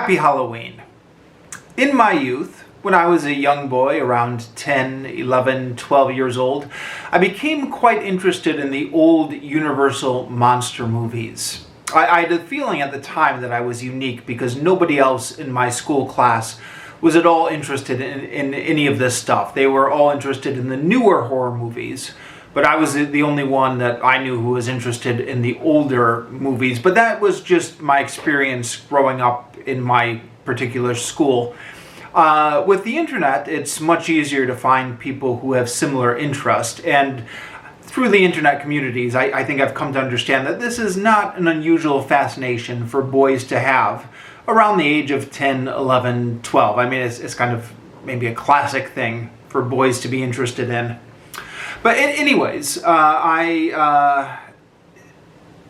Happy Halloween. In my youth, when I was a young boy, around 10, 11, 12 years old, I became quite interested in the old Universal monster movies. I had a feeling at the time that I was unique because nobody else in my school class was at all interested in any of this stuff. They were all interested in the newer horror movies, but I was the only one that I knew who was interested in the older movies. But that was just my experience growing up in my particular school. With the internet, it's much easier to find people who have similar interest, and through the internet communities, I think I've come to understand that this is not an unusual fascination for boys to have around the age of 10, 11, 12. I mean, it's kind of maybe a classic thing for boys to be interested in. But anyways,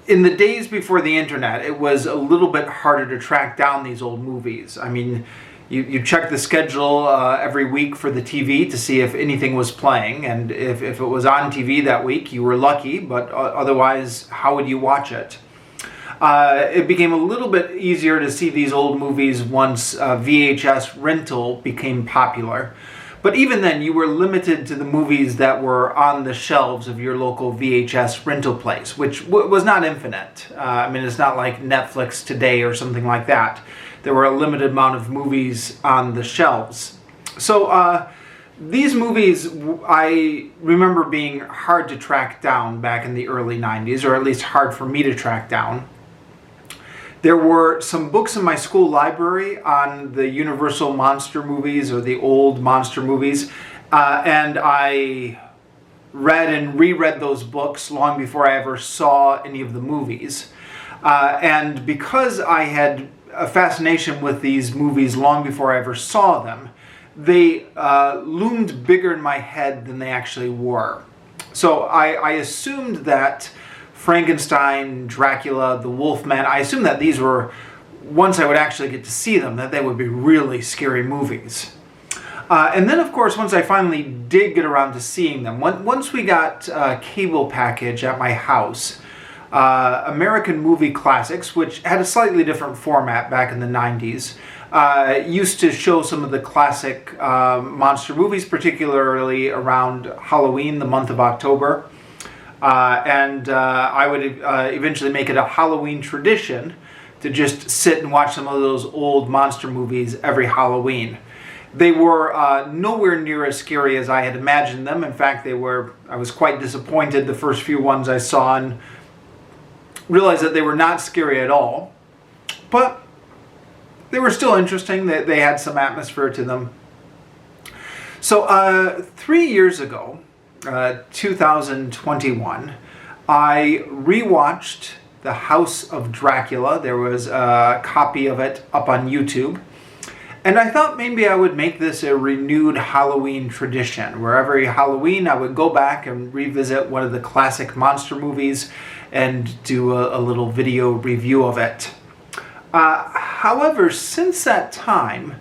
in the days before the internet, it was a little bit harder to track down these old movies. I mean, you check the schedule every week for the TV to see if anything was playing, and if it was on TV that week, you were lucky, but otherwise, how would you watch it? It became a little bit easier to see these old movies once VHS rental became popular. But even then, you were limited to the movies that were on the shelves of your local VHS rental place, which was not infinite. I mean, it's not like Netflix today or something like that. There were a limited amount of movies on the shelves. So these movies, I remember being hard to track down back in the early 90s, or at least hard for me to track down. There were some books in my school library on the Universal monster movies, or the old monster movies, and I read and reread those books long before I ever saw any of the movies. And because I had a fascination with these movies long before I ever saw them, they loomed bigger in my head than they actually were. So I assumed that Frankenstein, Dracula, the Wolfman, I assumed that these were, once I would actually get to see them, that they would be really scary movies. And then, of course, once I finally did get around to seeing them, once we got a cable package at my house, American Movie Classics, which had a slightly different format back in the 90s, used to show some of the classic monster movies, particularly around Halloween, the month of October. And I would eventually make it a Halloween tradition to just sit and watch some of those old monster movies every Halloween. They were nowhere near as scary as I had imagined them. In fact, I was quite disappointed the first few ones I saw and realized that they were not scary at all. But they were still interesting. They had some atmosphere to them. So 3 years ago, 2021, I rewatched The House of Dracula. There was a copy of it up on YouTube. And I thought maybe I would make this a renewed Halloween tradition, where every Halloween I would go back and revisit one of the classic monster movies and do a little video review of it. However, since that time,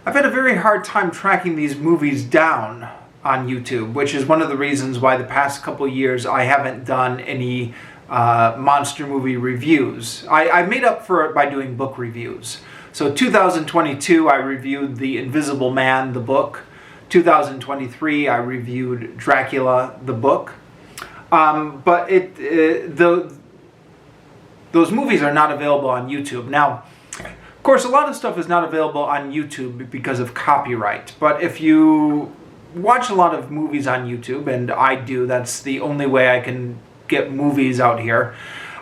I've had a very hard time tracking these movies down on YouTube, which is one of the reasons why the past couple years I haven't done any monster movie reviews. I made up for it by doing book reviews. So 2022 I reviewed The Invisible Man, the book. 2023 I reviewed Dracula, the book. But those movies are not available on YouTube. Now, of course, a lot of stuff is not available on YouTube because of copyright. But if you watch a lot of movies on YouTube, and I do, that's the only way I can get movies out here.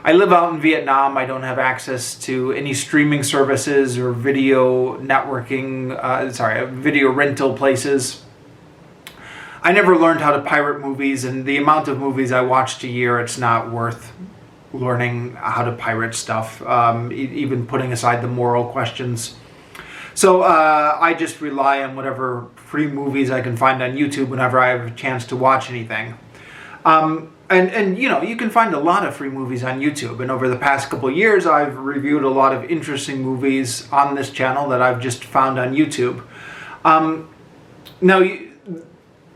I live out in Vietnam. I don't have access to any streaming services or video networking, video rental places. I never learned how to pirate movies, and the amount of movies I watched a year, it's not worth learning how to pirate stuff, even putting aside the moral questions. So I just rely on whatever free movies I can find on YouTube whenever I have a chance to watch anything. And you know, you can find a lot of free movies on YouTube. And over the past couple of years, I've reviewed a lot of interesting movies on this channel that I've just found on YouTube. Now,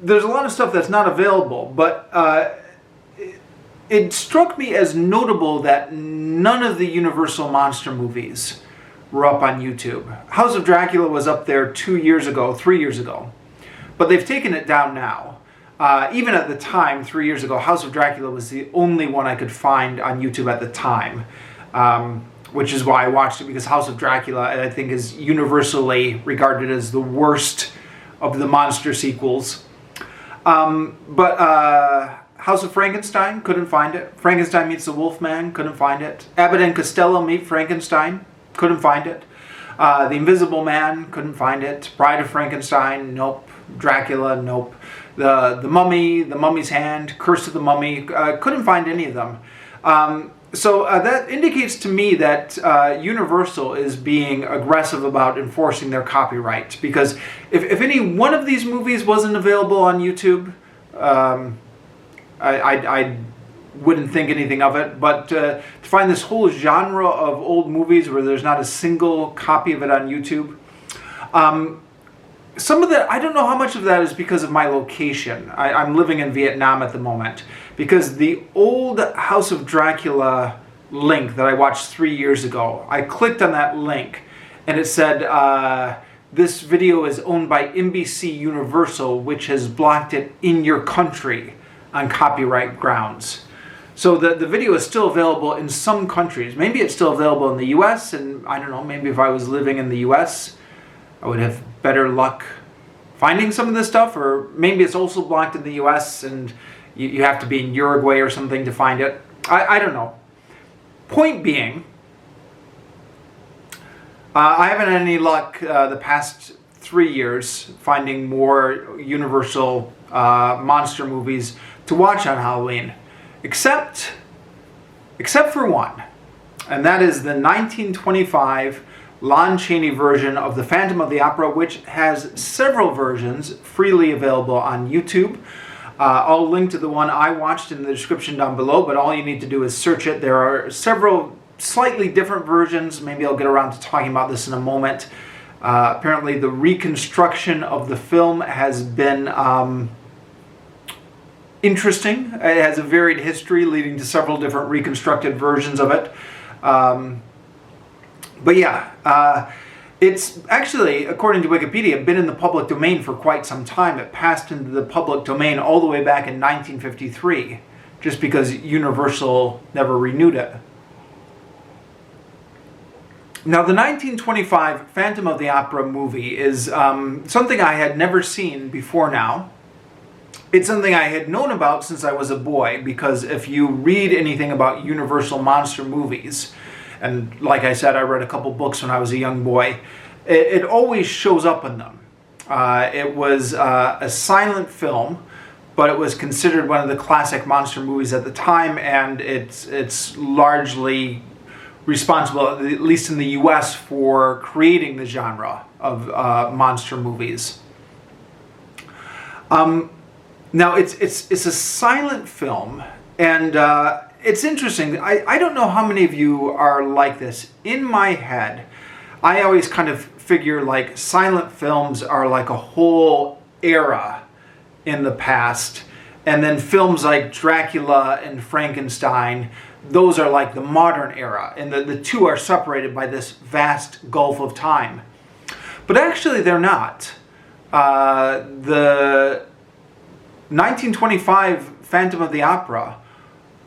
there's a lot of stuff that's not available, but it struck me as notable that none of the Universal monster movies were up on YouTube. House of Dracula was up there 2 years ago, 3 years ago, but they've taken it down now. Even at the time, 3 years ago, House of Dracula was the only one I could find on YouTube at the time, which is why I watched it, because House of Dracula, I think, is universally regarded as the worst of the monster sequels. But House of Frankenstein, couldn't find it. Frankenstein Meets the Wolfman, couldn't find it. Abbott and Costello Meet Frankenstein, couldn't find it. The Invisible Man, couldn't find it. Bride of Frankenstein, nope. Dracula, nope. The Mummy, The Mummy's Hand, Curse of the Mummy, couldn't find any of them. So that indicates to me that Universal is being aggressive about enforcing their copyright. Because if any one of these movies wasn't available on YouTube, I wouldn't think anything of it. But to find this whole genre of old movies where there's not a single copy of it on YouTube, some of that, I don't know how much of that is because of my location. I'm living in Vietnam at the moment. Because the old House of Dracula link that I watched 3 years ago, I clicked on that link and it said, this video is owned by NBC Universal, which has blocked it in your country on copyright grounds. So the video is still available in some countries. Maybe it's still available in the US, and I don't know, maybe if I was living in the US, I would have better luck finding some of this stuff, or maybe it's also blocked in the US and you have to be in Uruguay or something to find it. I don't know. Point being, I haven't had any luck the past 3 years finding more Universal monster movies to watch on Halloween, except for one, and that is the 1925 Lon Chaney version of The Phantom of the Opera, which has several versions freely available on YouTube. I'll link to the one I watched in the description down below, but all you need to do is search it. There are several slightly different versions. Maybe I'll get around to talking about this in a moment. Apparently the reconstruction of the film has been interesting. It has a varied history leading to several different reconstructed versions of it. But yeah, it's actually, according to Wikipedia, been in the public domain for quite some time. It passed into the public domain all the way back in 1953, just because Universal never renewed it. Now, the 1925 Phantom of the Opera movie is something I had never seen before now. It's something I had known about since I was a boy, because if you read anything about Universal monster movies, and like I said, I read a couple books when I was a young boy, it always shows up in them. It was a silent film, but it was considered one of the classic monster movies at the time, and it's largely responsible, at least in the US, for creating the genre of monster movies. Now, it's a silent film, and it's interesting. I don't know how many of you are like this. In my head, I always kind of figure like silent films are like a whole era in the past, and then films like Dracula and Frankenstein, those are like the modern era, and the two are separated by this vast gulf of time. But actually they're not. The 1925 Phantom of the Opera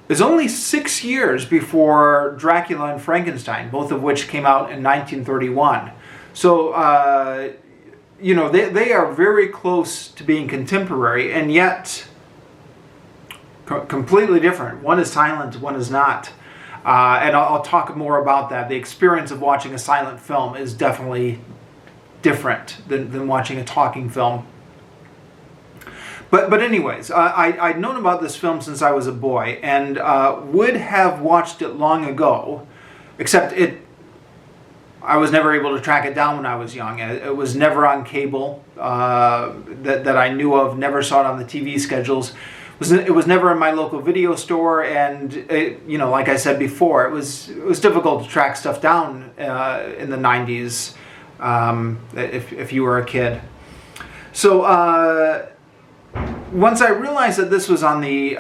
is only 6 years before Dracula and Frankenstein, both of which came out in 1931. So, you know, they are very close to being contemporary, and yet completely different. One is silent, one is not. And I'll talk more about that. The experience of watching a silent film is definitely different than watching a talking film. But anyways, I'd known about this film since I was a boy, and would have watched it long ago, except I was never able to track it down when I was young. It was never on cable that I knew of, never saw it on the TV schedules. It was never in my local video store, and you know, like I said before, it was difficult to track stuff down in the 90s if you were a kid. So once I realized that this was on the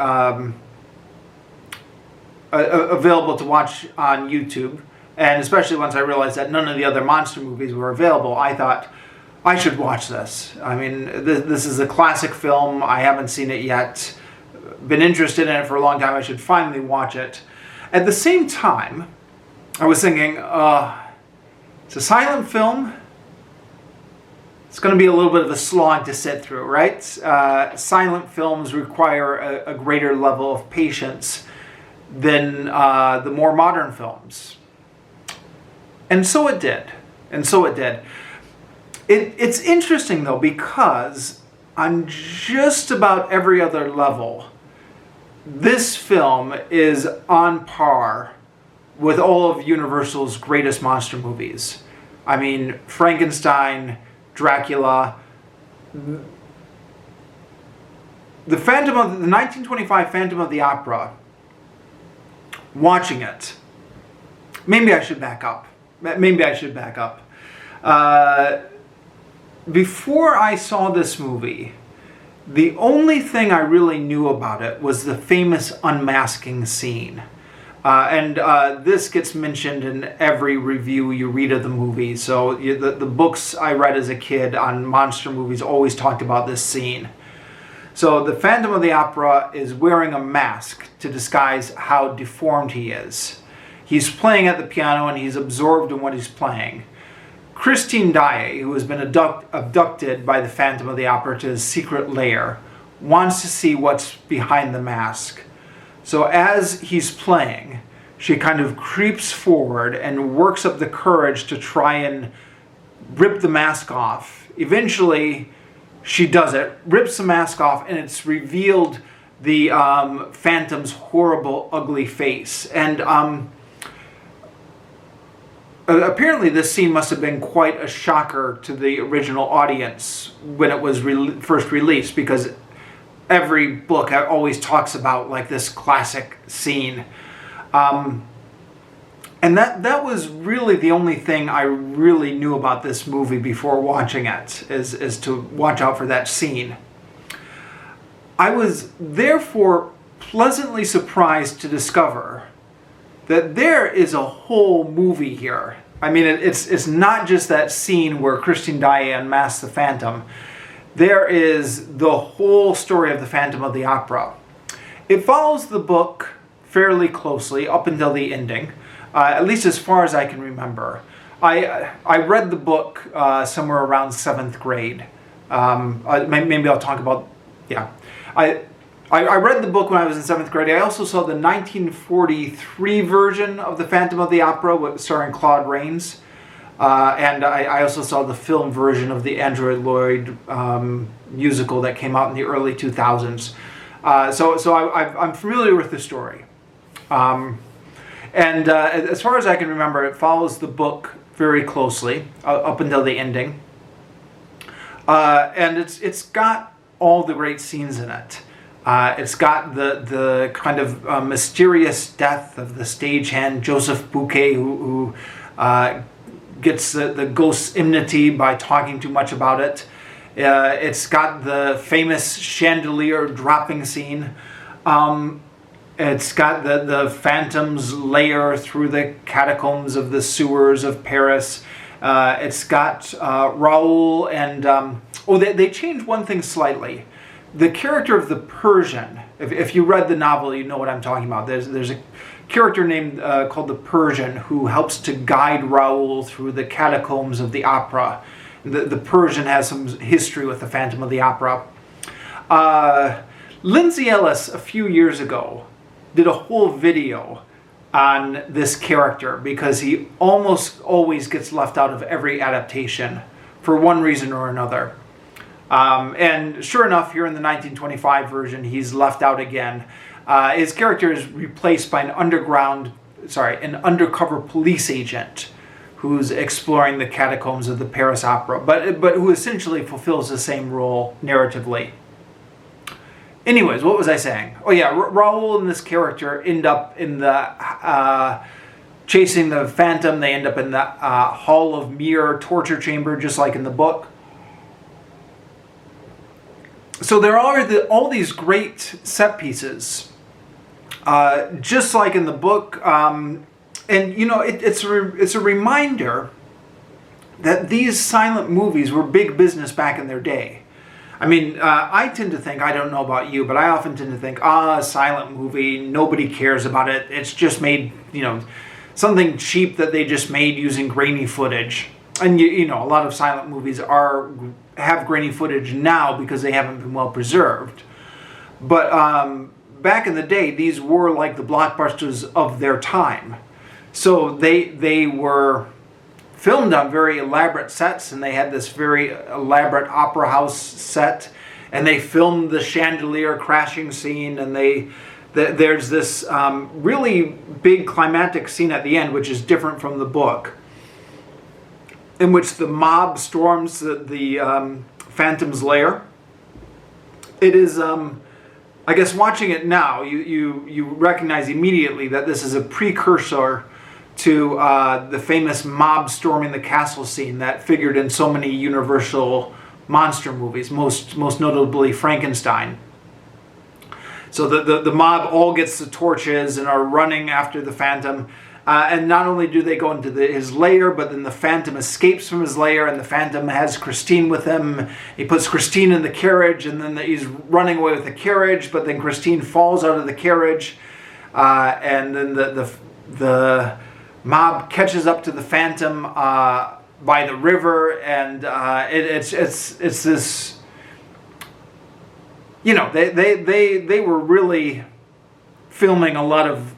available to watch on YouTube, And especially once I realized that none of the other monster movies were available, I thought, I should watch this. I mean, this is a classic film. I haven't seen it yet. Been interested in it for a long time. I should finally watch it. At the same time, I was thinking, it's a silent film. It's going to be a little bit of a slog to sit through, right? Silent films require a greater level of patience than the more modern films. And so it did. It's interesting, though, because on just about every other level, this film is on par with all of Universal's greatest monster movies. I mean, Frankenstein, Dracula, the 1925 Phantom of the Opera, watching it, maybe I should back up. Before I saw this movie, the only thing I really knew about it was the famous unmasking scene. And this gets mentioned in every review you read of the movie. So the books I read as a kid on monster movies always talked about this scene. So the Phantom of the Opera is wearing a mask to disguise how deformed he is. He's playing at the piano and he's absorbed in what he's playing. Christine Daae, who has been abducted by the Phantom of the Opera to his secret lair, wants to see what's behind the mask. So as he's playing, she kind of creeps forward and works up the courage to try and rip the mask off. Eventually, she does it, rips the mask off, and it's revealed the Phantom's horrible, ugly face. And apparently this scene must have been quite a shocker to the original audience when it was first released, because every book always talks about like this classic scene. And that was really the only thing I really knew about this movie before watching it, is to watch out for that scene. I was therefore pleasantly surprised to discover that there is a whole movie here. I mean, it's not just that scene where Christine Daae unmasks the Phantom. There is the whole story of the Phantom of the Opera. It follows the book fairly closely up until the ending, at least as far as I can remember. I read the book somewhere around 7th grade. Maybe I'll talk about, yeah. I read the book when I was in 7th grade. I also saw the 1943 version of The Phantom of the Opera starring Claude Rains. And I also saw the film version of the Andrew Lloyd musical that came out in the early 2000s. So I'm familiar with the story. And as far as I can remember, it follows the book very closely up until the ending. And it's got all the great scenes in it. It's got the kind of mysterious death of the stagehand Joseph Bouquet, who gets the ghost's enmity by talking too much about it. It's got the famous chandelier dropping scene. It's got the Phantom's lair through the catacombs of the sewers of Paris. It's got Raoul and... they changed one thing slightly. The character of the Persian, if you read the novel, you know what I'm talking about. There's a character named called the Persian who helps to guide Raoul through the catacombs of the opera. The Persian has some history with the Phantom of the Opera. Lindsay Ellis, a few years ago, did a whole video on this character because he almost always gets left out of every adaptation for one reason or another. And sure enough, here in the 1925 version, he's left out again. His character is replaced by an undercover police agent who's exploring the catacombs of the Paris Opera, but who essentially fulfills the same role narratively. Anyways, what was I saying? Oh yeah, Raoul and this character end up in the chasing the Phantom. They end up in the Hall of Mirror torture chamber, just like in the book. So there are all these great set pieces. Just like in the book, And it's a reminder that these silent movies were big business back in their day. I mean, I tend to think, I don't know about you, but I often tend to think, a silent movie, nobody cares about it. It's just made, something cheap that they just made using grainy footage. And a lot of silent movies have grainy footage now because they haven't been well preserved. But back in the day, these were like the blockbusters of their time. So they were filmed on very elaborate sets, and they had this very elaborate opera house set, and they filmed the chandelier crashing scene, and there's this really big climactic scene at the end, which is different from the book, in which the mob storms the Phantom's lair. It is, I guess, watching it now, you recognize immediately that this is a precursor to the famous mob storming the castle scene that figured in so many Universal monster movies, most notably Frankenstein. So the mob all gets the torches and are running after the Phantom. And not only do they go into his lair, but then the Phantom escapes from his lair, and the Phantom has Christine with him. He puts Christine in the carriage, and then he's running away with the carriage, but then Christine falls out of the carriage, and then the mob catches up to the Phantom by the river, and it's this, they were really filming a lot of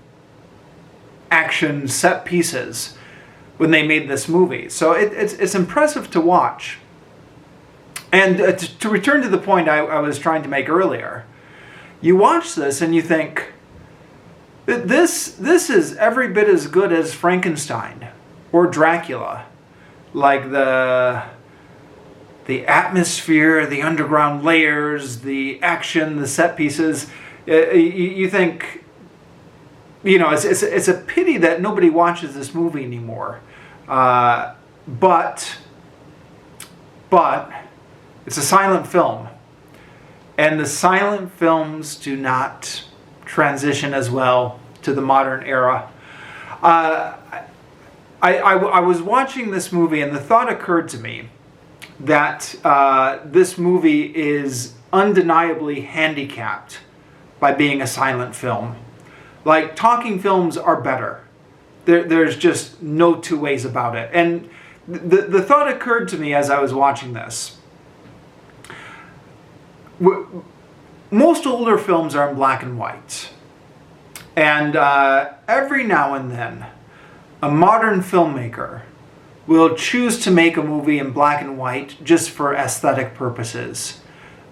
action set pieces when they made this movie. So it's impressive to watch. And to return to the point I was trying to make earlier, you watch this and you think, this is every bit as good as Frankenstein or Dracula. Like the atmosphere, the underground layers, the action, the set pieces. You think, it's a pity that nobody watches this movie anymore. But it's a silent film. And the silent films do not transition as well to the modern era. I was watching this movie, and the thought occurred to me that this movie is undeniably handicapped by being a silent film. Like, talking films are better. There's just no two ways about it. And the thought occurred to me as I was watching this. Most older films are in black and white. And every now and then, a modern filmmaker will choose to make a movie in black and white just for aesthetic purposes.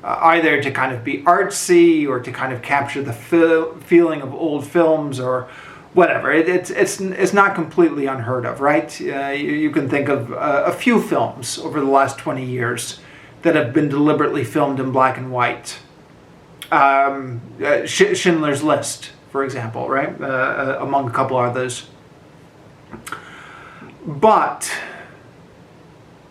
Either to kind of be artsy or to kind of capture the feeling of old films or whatever. It's not completely unheard of, right? You can think of a few films over the last 20 years that have been deliberately filmed in black and white. Schindler's List, for example, right? Among a couple others. But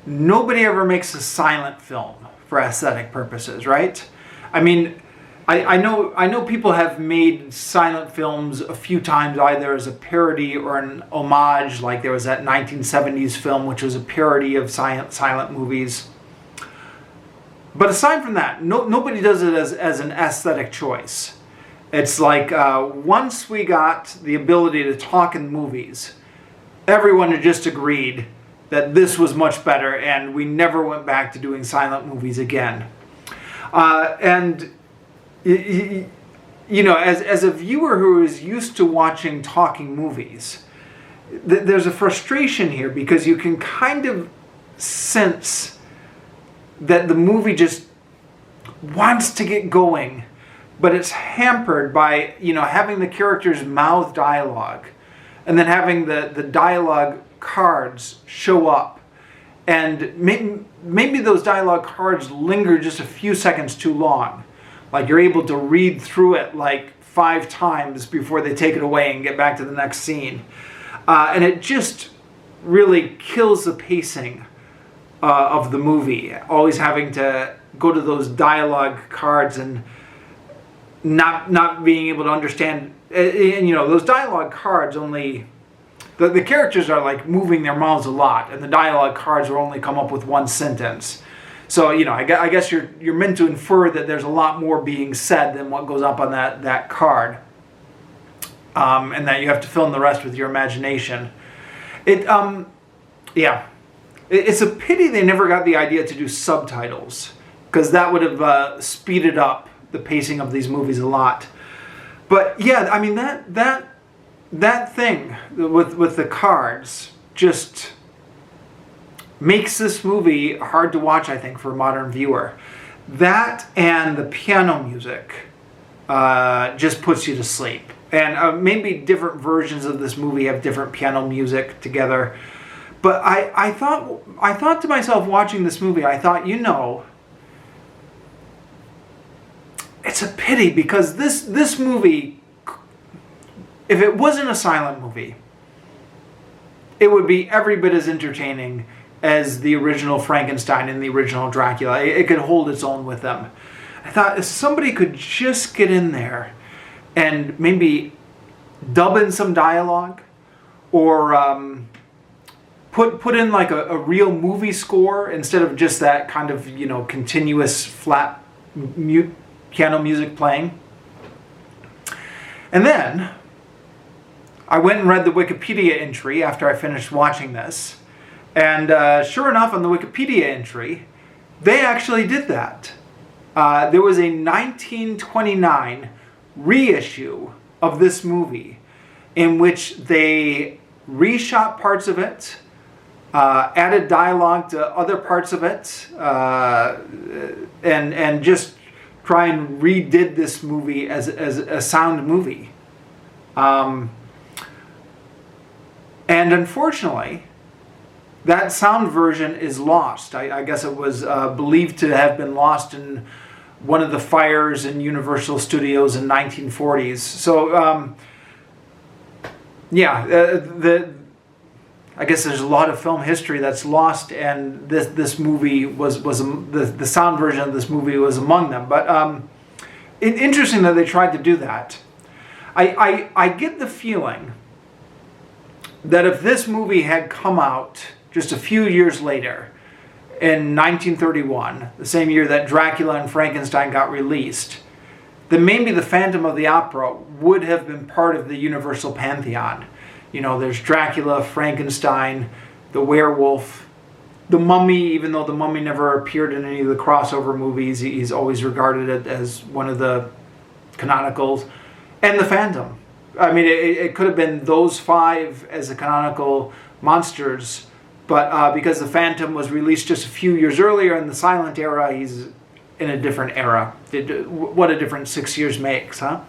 nobody ever makes a silent film for aesthetic purposes, right? I mean, I know people have made silent films a few times, either as a parody or an homage, like there was that 1970s film which was a parody of silent movies. But aside from that, nobody does it as an aesthetic choice. It's like once we got the ability to talk in movies, everyone had just agreed that this was much better, and we never went back to doing silent movies again. And as a viewer who is used to watching talking movies, there's a frustration here because you can kind of sense that the movie just wants to get going, but it's hampered by having the characters mouth dialogue, and then having the dialogue cards show up, and maybe those dialogue cards linger just a few seconds too long. Like you're able to read through it like 5 times before they take it away and get back to the next scene. And it just really kills the pacing of the movie. Always having to go to those dialogue cards and not being able to understand. And those dialogue cards only The characters are like moving their mouths a lot, and the dialogue cards will only come up with one sentence. So, I guess you're meant to infer that there's a lot more being said than what goes up on that card. And that you have to fill in the rest with your imagination. It's a pity they never got the idea to do subtitles, because that would have speeded up the pacing of these movies a lot. But yeah, I mean that thing with the cards just makes this movie hard to watch, I think, for a modern viewer. That and the piano music just puts you to sleep. And maybe different versions of this movie have different piano music together. But I thought to myself watching this movie, I thought, it's a pity, because this movie, if it wasn't a silent movie, it would be every bit as entertaining as the original Frankenstein and the original Dracula. It could hold its own with them. I thought if somebody could just get in there and maybe dub in some dialogue, or put in like a real movie score instead of just that kind of continuous flat piano music playing. And then I went and read the Wikipedia entry after I finished watching this, and sure enough, on the Wikipedia entry, they actually did that. There was a 1929 reissue of this movie in which they reshot parts of it, added dialogue to other parts of it, and just try and redid this movie as a sound movie. And unfortunately, that sound version is lost. I guess it was believed to have been lost in one of the fires in Universal Studios in 1940s. So, I guess there's a lot of film history that's lost, and this movie was the sound version of this movie was among them. But interesting that they tried to do that. I get the feeling that if this movie had come out just a few years later, in 1931, the same year that Dracula and Frankenstein got released, then maybe the Phantom of the Opera would have been part of the Universal Pantheon. There's Dracula, Frankenstein, the werewolf, the Mummy. Even though the Mummy never appeared in any of the crossover movies, he's always regarded as one of the canonicals, and the Phantom. I mean, it could have been those five as the canonical monsters, but because the Phantom was released just a few years earlier in the silent era, he's in a different era. What a difference 6 years makes, huh?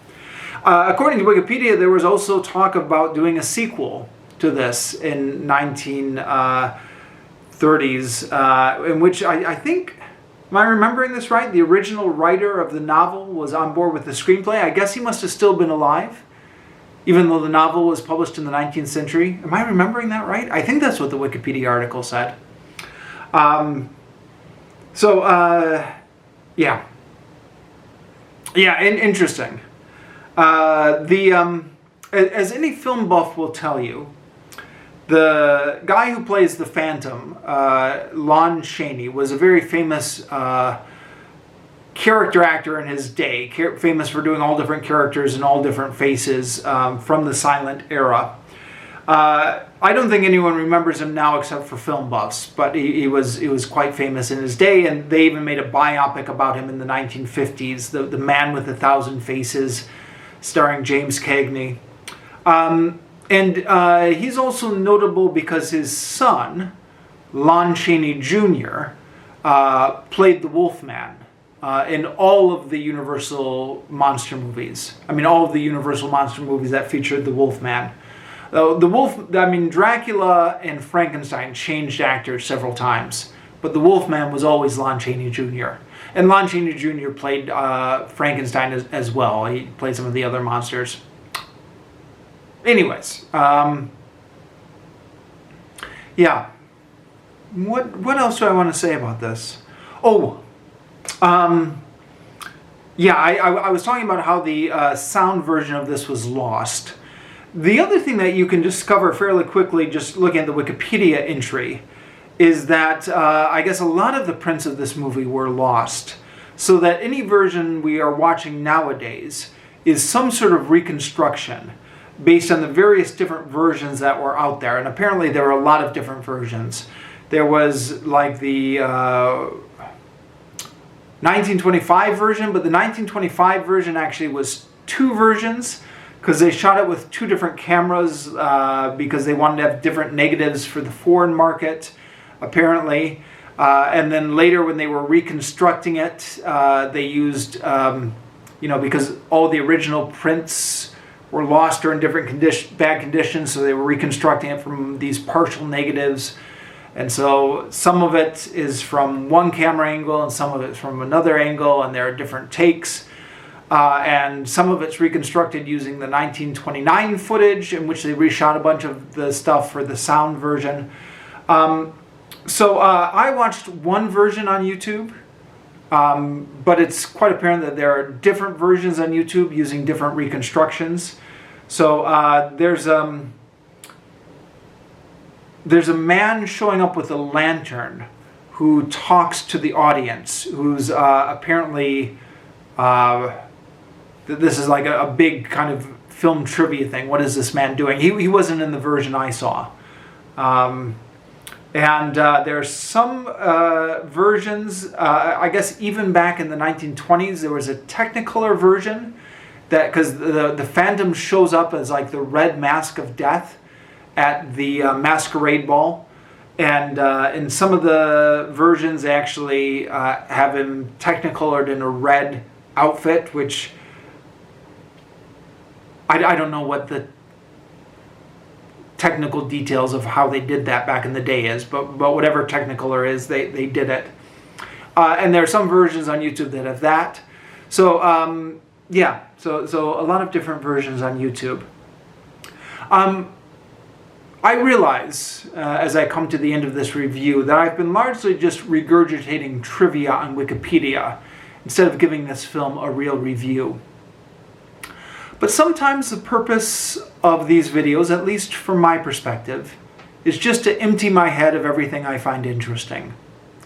According to Wikipedia, there was also talk about doing a sequel to this in 1930s, in which I think, am I remembering this right? The original writer of the novel was on board with the screenplay. I guess he must have still been alive, even though the novel was published in the 19th century. Am I remembering that right? I think that's what the Wikipedia article said. Yeah, interesting. As any film buff will tell you, the guy who plays the Phantom, Lon Chaney, was a very famous character actor in his day, famous for doing all different characters and all different faces from the silent era. I don't think anyone remembers him now except for film buffs, but he was quite famous in his day, and they even made a biopic about him in the 1950s, The Man with 1,000 Faces, starring James Cagney. And he's also notable because his son, Lon Chaney Jr., played the Wolfman in all of the Universal monster movies. I mean, all of the Universal monster movies that featured the Wolfman. Dracula and Frankenstein changed actors several times, but the Wolfman was always Lon Chaney Jr. And Lon Chaney Jr. played Frankenstein as well. He played some of the other monsters. Anyways, yeah. What else do I want to say about this? I was talking about how the sound version of this was lost. The other thing that you can discover fairly quickly just looking at the Wikipedia entry is that I guess a lot of the prints of this movie were lost. So that any version we are watching nowadays is some sort of reconstruction based on the various different versions that were out there. And apparently there were a lot of different versions. There was like the 1925 version, but the 1925 version actually was two versions because they shot it with two different cameras because they wanted to have different negatives for the foreign market, apparently. And then later when they were reconstructing it, they used, because all the original prints were lost or in different bad conditions, so they were reconstructing it from these partial negatives. And so some of it is from one camera angle and some of it's from another angle, and there are different takes. And some of it's reconstructed using the 1929 footage, in which they reshot a bunch of the stuff for the sound version. So I watched one version on YouTube, but it's quite apparent that there are different versions on YouTube using different reconstructions. So there's a man showing up with a lantern who talks to the audience, who's apparently, this is like a big kind of film trivia thing. What is this man doing? He wasn't in the version I saw. And there's some versions, I guess even back in the 1920s, there was a Technicolor version that, because the Phantom shows up as like the red mask of death at the masquerade ball. And in some of the versions, they actually have him Technicolored in a red outfit, which I don't know what the technical details of how they did that back in the day is, but whatever Technicolor is, they did it. And there are some versions on YouTube that have that. So so a lot of different versions on YouTube. I realize, as I come to the end of this review, that I've been largely just regurgitating trivia on Wikipedia instead of giving this film a real review. But sometimes the purpose of these videos, at least from my perspective, is just to empty my head of everything I find interesting.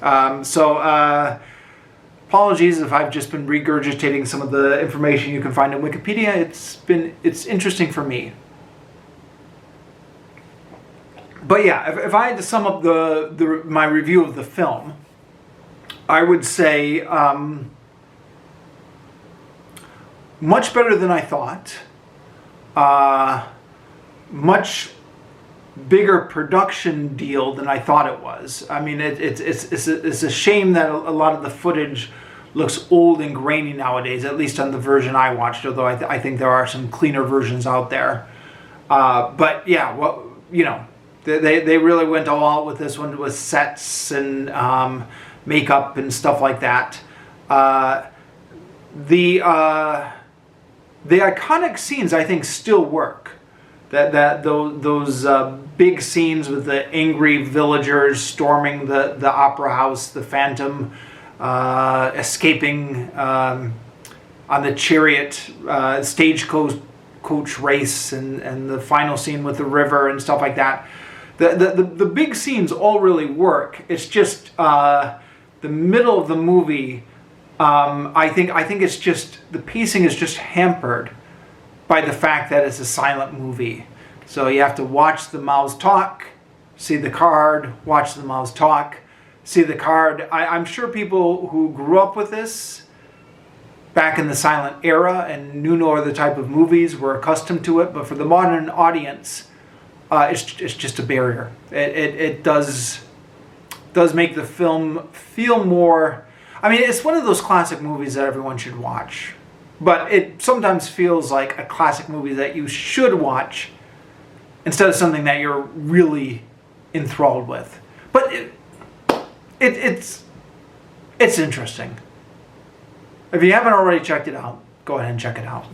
Apologies if I've just been regurgitating some of the information you can find on Wikipedia. It's interesting for me. But yeah, if I had to sum up my review of the film, I would say much better than I thought. Much bigger production deal than I thought it was. I mean, it's a shame that a lot of the footage looks old and grainy nowadays, at least on the version I watched, although I think there are some cleaner versions out there. But yeah, they really went all out with this one, with sets and makeup and stuff like that. The iconic scenes, I think, still work. Those big scenes with the angry villagers storming the opera house, the Phantom escaping on the chariot stagecoach race, and the final scene with the river and stuff like that. The big scenes all really work. It's just the middle of the movie. I think it's just, the pacing is just hampered by the fact that it's a silent movie. So you have to watch the mouths talk, see the card, watch the mouths talk, see the card. I'm sure people who grew up with this back in the silent era and knew no other type of movies were accustomed to it, but for the modern audience, it's just a barrier. It does make the film feel more... I mean, it's one of those classic movies that everyone should watch. But it sometimes feels like a classic movie that you should watch instead of something that you're really enthralled with. But it's interesting. If you haven't already checked it out, go ahead and check it out.